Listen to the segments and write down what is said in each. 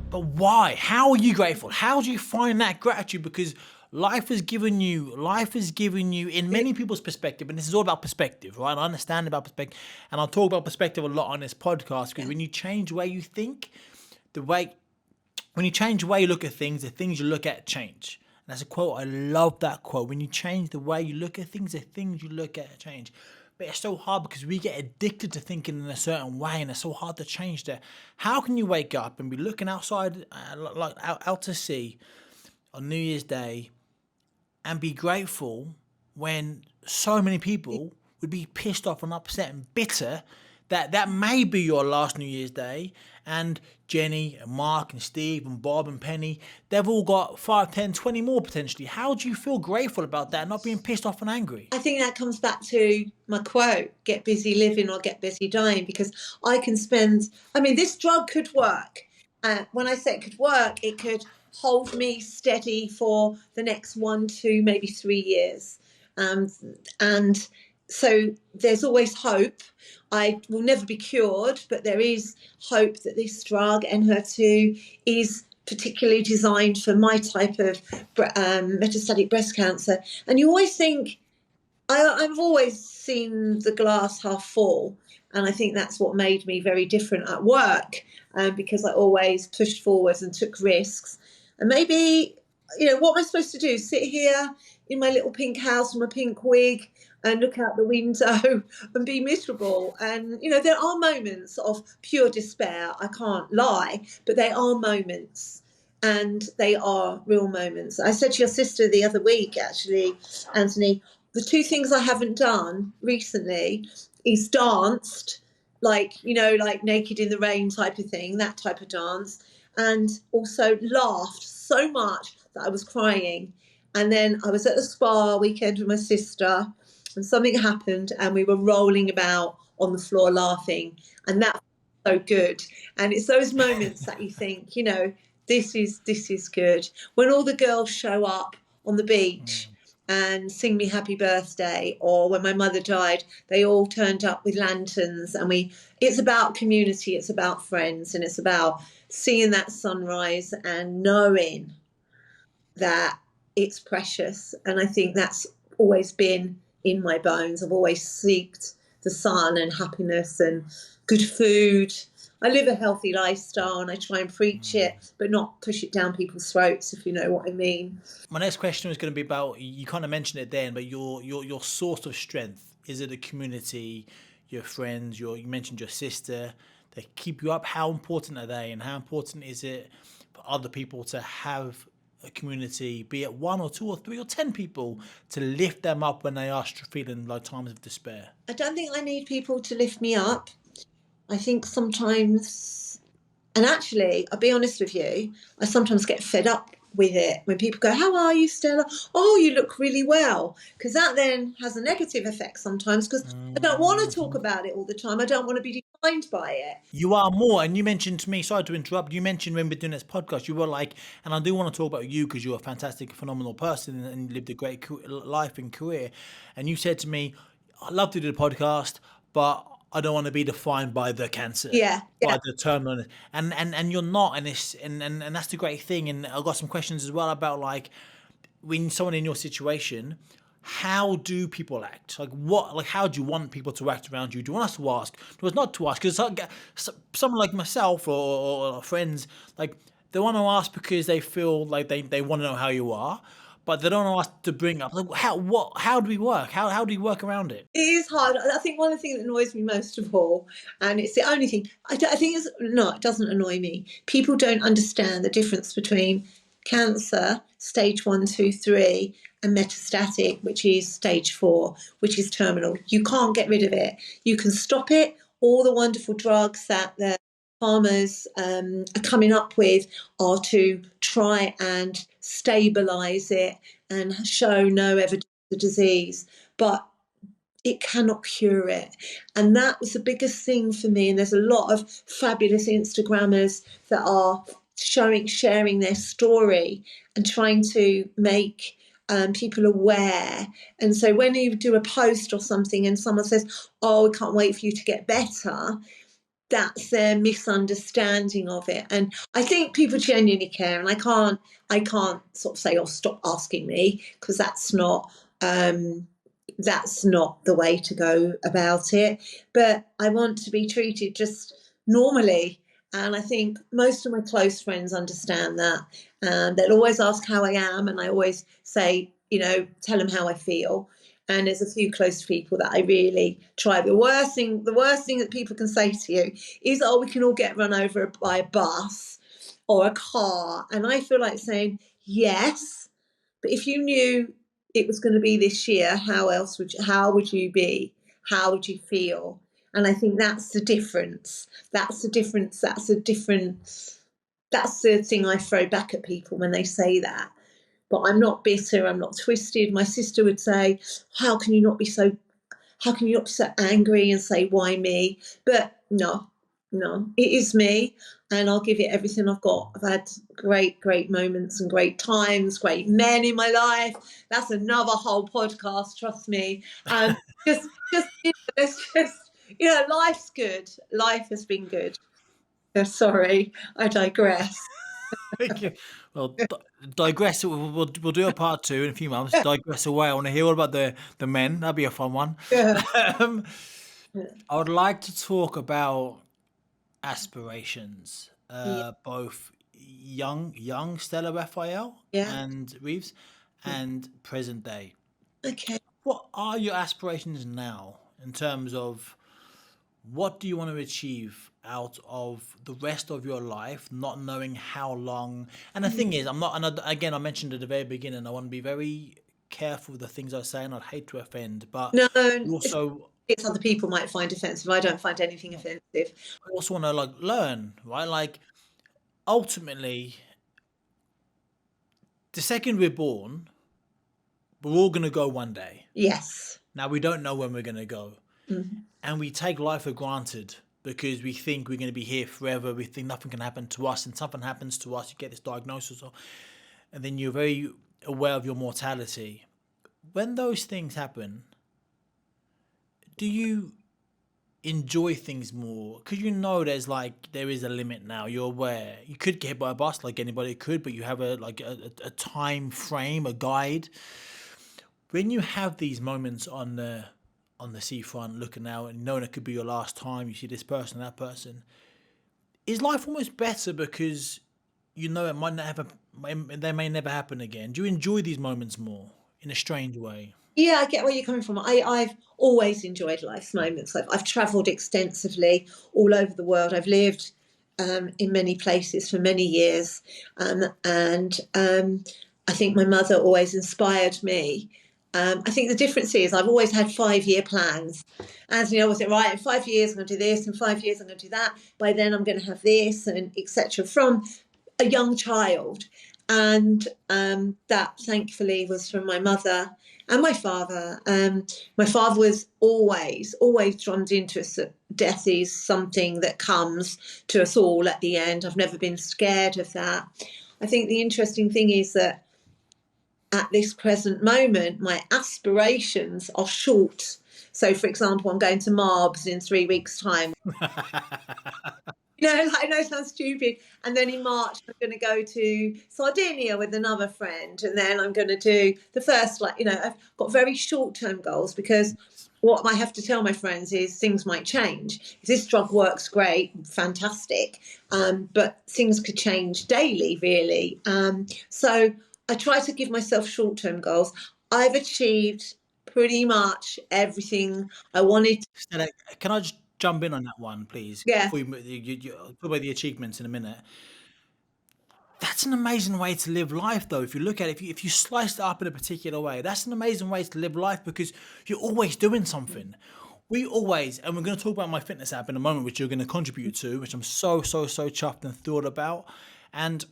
But why? How are you grateful? How do you find that gratitude? Because life has given you, in many people's perspective, and this is all about perspective, right? I understand about perspective, and I'll talk about perspective a lot on this podcast, because when you change the way you think, the way, when you change the way you look at things, the things you look at change. And that's a quote. I love that quote. When you change the way you look at things, the things you look at change. But it's so hard because we get addicted to thinking in a certain way, and it's so hard to change that. How can you wake up and be looking outside, like out to sea on New Year's Day, and be grateful when so many people would be pissed off and upset and bitter that may be your last New Year's Day, and Jenny and Mark and Steve and Bob and Penny, they've all got 5, 10, 20 more potentially. How do you feel grateful about that, not being pissed off and angry? I think that comes back to my quote, get busy living or get busy dying, because this drug could work. When I say it could work, it could hold me steady for the next 1, 2, maybe 3 years. And so there's always hope. I will never be cured, but there is hope that this drug, NHER2, is particularly designed for my type of metastatic breast cancer. And you always think, I've always seen the glass half full. And I think that's what made me very different at work, because I always pushed forwards and took risks. And maybe, what am I supposed to do? Sit here in my little pink house with my pink wig and look out the window and be miserable? And, there are moments of pure despair, I can't lie, but they are moments. And they are real moments. I said to your sister the other week, actually, Anthony, the 2 things I haven't done recently is danced, like Naked in the Rain type of thing, that type of dance, and also laughed so much that I was crying. And then I was at the spa weekend with my sister, and something happened, and we were rolling about on the floor laughing, and that was so good. And it's those moments that you think, this is good. When all the girls show up on the beach and sing me happy birthday, or when my mother died, they all turned up with lanterns, and it's about community, it's about friends, and it's about seeing that sunrise and knowing that it's precious. And I think that's always been in my bones. I've always sought the sun and happiness and good food. I live a healthy lifestyle, and I try and preach it, but not push it down people's throats, if you know what I mean. My next question was going to be about, you kind of mentioned it then, but your source of strength. Is it a community, your friends, you mentioned your sister, they keep you up? How important are they, and how important is it for other people to have a community, be it 1 or 2 or 3 or 10 people, to lift them up when they are feeling like times of despair? I don't think I need people to lift me up. I think sometimes, and actually, I'll be honest with you, I sometimes get fed up with it when people go, "How are you, Stella? Oh, you look really well." Because that then has a negative effect sometimes, because I don't want to talk about it all the time. I don't want to be defined by it. You are more, and you mentioned to me, sorry to interrupt, you mentioned when we're doing this podcast, you were like, and I do want to talk about you because you're a fantastic, phenomenal person, and you lived a great life and career. And you said to me, "I'd love to do the podcast, but I don't want to be defined by the cancer, by the terminal," and you're not, and that's the great thing. And I've got some questions as well about, like, when someone in your situation, how do people act? How do you want people to act around you? Do you want us to ask? Do us not to ask? Because someone like myself or friends, like, they want to ask because they feel like they want to know how you are, but they don't know us to bring up, like, how do we work? How do you work around it? It is hard. I think one of the things that annoys me most of all, and it's the only thing, it doesn't annoy me. People don't understand the difference between cancer, stage 1, 2, 3, and metastatic, which is stage 4, which is terminal. You can't get rid of it. You can stop it. All the wonderful drugs that the farmers are coming up with are to try and stabilise it and show no evidence of the disease, but it cannot cure it. And that was the biggest thing for me. And there's a lot of fabulous Instagrammers that are sharing their story and trying to make people aware. And so when you do a post or something and someone says, "Oh, we can't wait for you to get better," that's their misunderstanding of it. And I think people genuinely care, and I can't sort of say, oh, stop asking me, because that's not the way to go about it. But I want to be treated just normally. And I think most of my close friends understand that. And they'll always ask how I am. And I always say, tell them how I feel. And there's a few close people that I really try. The worst thing that people can say to you is, oh, we can all get run over by a bus or a car. And I feel like saying, yes, but if you knew it was going to be this year, how would you be? How would you feel? And I think that's the difference. That's the difference. That's the thing I throw back at people when they say that. But I'm not bitter. I'm not twisted. My sister would say, how can you not be so angry and say, why me? But no, it is me, and I'll give it everything I've got. I've had great moments and great times, great men in my life. That's another whole podcast, trust me. It's just, life's good. Life has been good. Sorry, I digress. Okay. Well, digress. We'll do a part two in a few months. Digress away. I want to hear all about the men. That'd be a fun one. Yeah, um, I would like to talk about aspirations, yeah, both young Stella Raphael yeah. and Reeves, and present day. Okay. What are your aspirations now in terms of what do you want to achieve out of the rest of your life, not knowing how long? And the thing is, I'm not, and again, I mentioned at the very beginning, I want to be very careful with the things I say, and I'd hate to offend, but No, you also it's other people might find offensive. I don't find anything offensive. I also want to like learn, right? Like ultimately, the second we're born, we're all gonna go one day. Yes. Now we don't know when we're gonna go, Mhm. and we take life for granted because we think we're gonna be here forever. We think nothing can happen to us, and something happens to us. You get this diagnosis, and then you're very aware of your mortality. When those things happen, do you enjoy things more because you know there is a limit now? You're aware you could get hit by a bus like anybody could, but you have a time frame, a guide. When you have these moments on the seafront looking out and knowing it could be your last time, you see this person, that person, is life almost better because you know it might not have they may never happen again? Do you enjoy these moments more in a strange way? Yeah, I get where you're coming from. I've always enjoyed life's moments. I've travelled extensively all over the world. I've lived in many places for many years, and I think my mother always inspired me. I think the difference is I've always had 5-year plans. As you know, was it right? In 5 years, I'm going to do this. In 5 years, I'm going to do that. By then, I'm going to have this, and etc. From a young child, and that thankfully was from my mother and my father. My father was always drummed into us that death is something that comes to us all at the end. I've never been scared of that. I think the interesting thing is that at this present moment, my aspirations are short. So, for example, I'm going to Marbs in 3 weeks' time. I know it sounds stupid. And then in March, I'm going to go to Sardinia with another friend. And then I'm going to do the first, I've got very short term goals, because what I have to tell my friends is things might change. If this drug works, great, fantastic. But things could change daily, really. So I try to give myself short term goals. I've achieved pretty much everything I wanted. Stella, can I just jump in on that one, please? Yeah. Before you talk about the achievements in a minute. That's an amazing way to live life, though. If you look at it, if you slice it up in a particular way, that's an amazing way to live life because you're always doing something. We always, and we're going to talk about my fitness app in a moment, which you're going to contribute to, which I'm so chuffed and thrilled about. And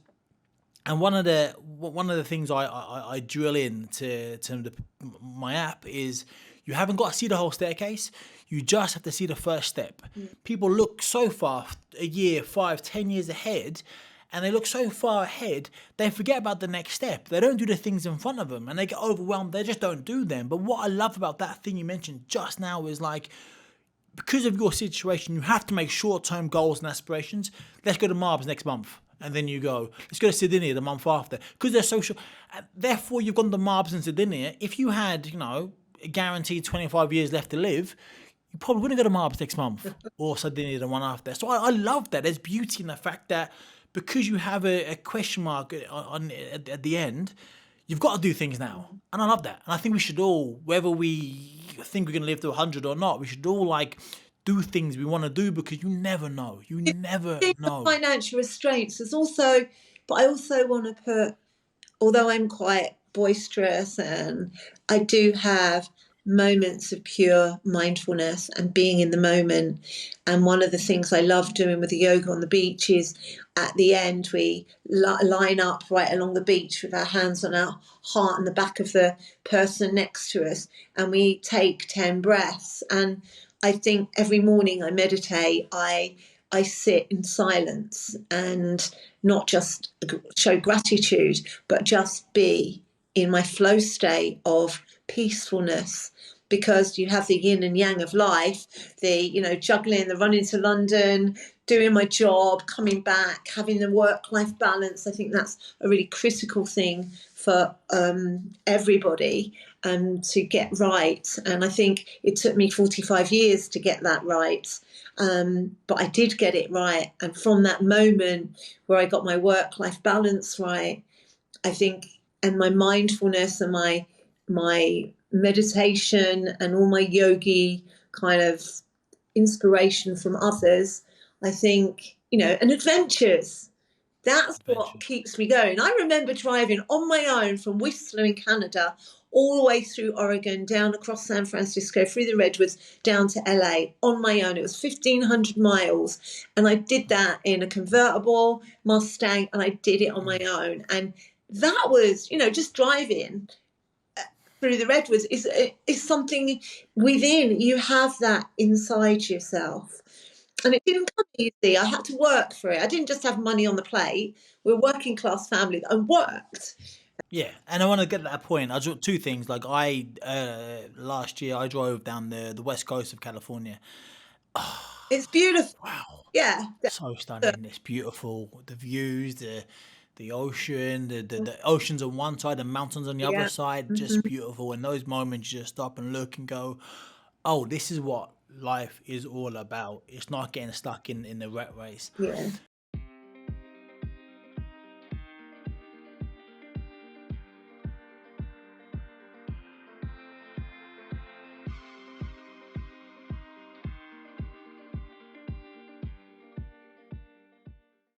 one of the things I drill in to my app is you haven't got to see the whole staircase. You just have to see the first step. People look so far, a year, 5, 10 years ahead, and they look so far ahead, they forget about the next step. They don't do the things in front of them, and they get overwhelmed. They just don't do them. But what I love about that thing you mentioned just now is like because of your situation, you have to make short-term goals and aspirations. Let's go to Marbs next month. And then you go, let's go to Sardinia the month after. Because they're social. Therefore, you've gone to Marbs and Sardinia. If you had, a guaranteed 25 years left to live, you probably wouldn't go to Marbs next month or Sardinia the one after. So I love that. There's beauty in the fact that because you have a question mark at the end, you've got to do things now. And I love that. And I think we should all, whether we think we're going to live to 100 or not, we should all do things we want to do because you never know. You never know. Financial restraints. But I also want to put, although I'm quite boisterous and I do have moments of pure mindfulness and being in the moment. And one of the things I love doing with the yoga on the beach is at the end, we line up right along the beach with our hands on our heart and the back of the person next to us. And we take 10 breaths. And I think every morning I meditate, I sit in silence and not just show gratitude, but just be in my flow state of peacefulness, because you have the yin and yang of life, the juggling, the running to London, doing my job, coming back, having the work-life balance. I think that's a really critical thing for everybody to get right. And I think it took me 45 years to get that right. But I did get it right. And from that moment where I got my work-life balance right, I think, and my mindfulness and my meditation and all my yogi kind of inspiration from others, I think, and adventures. That's what keeps me going. I remember driving on my own from Whistler in Canada all the way through Oregon, down across San Francisco, through the Redwoods, down to LA on my own. It was 1,500 miles. And I did that in a convertible Mustang, and I did it on my own. And that was, just driving through the Redwoods is something within. You have that inside yourself. And it didn't come easy. I had to work for it. I didn't just have money on the plate. We're a working class family. I worked. Yeah, and I want to get to that point. I just two things. Like last year, I drove down the west coast of California. It's beautiful. Wow, Yeah. so stunning. It's beautiful. The views, the ocean, the oceans on one side, the mountains on the other Yeah. side, just beautiful. And those moments, you just stop and look and go, "Oh, this is what life is all about. It's not getting stuck in the rat race." Yeah.